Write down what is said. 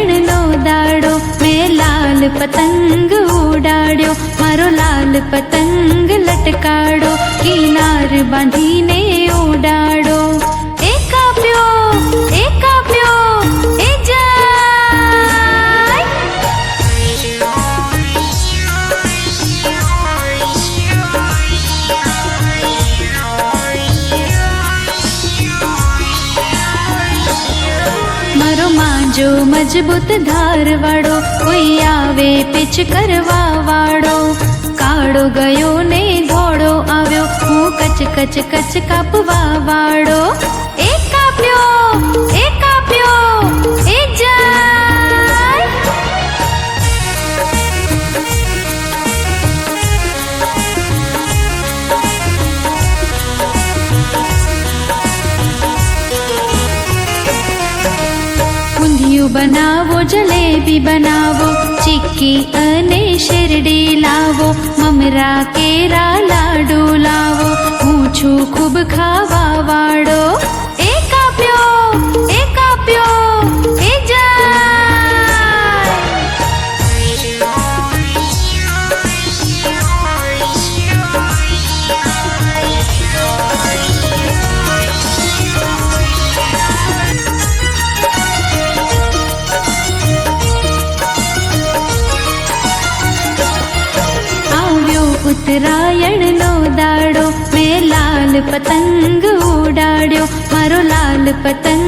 ઉત્તરાયણનો દાડો મેં લાલ પતંગ ઉડાડ્યો, મારો લાલ પતંગ લટકાડો, કિનાર બાંધીને ઉડાડો. એ કાપ્યો એ જાય. મારો માંજો મજબૂત ધારવાળો, કોઈ આવે પીછ કરવા વાળો. કાળો ગયો ને ધોળો આવ્યો, હું કચ કચ કચ કાપવા વાળો. એ કાપ્યો એ જાય. ઊંધિયું બનાવો, જલેબી બનાવો, ચીક્કી અને શેરડી લાવો, મમરા કેરા લાડુ લાવો, હું છું ખૂબ ખાવા વાળો. એ કાપ્યો એ જાય. ઉત્તરાયણનો દાડો મેં લાલ પતંગ ઉડાડ્યો, મારો લાલ પતંગ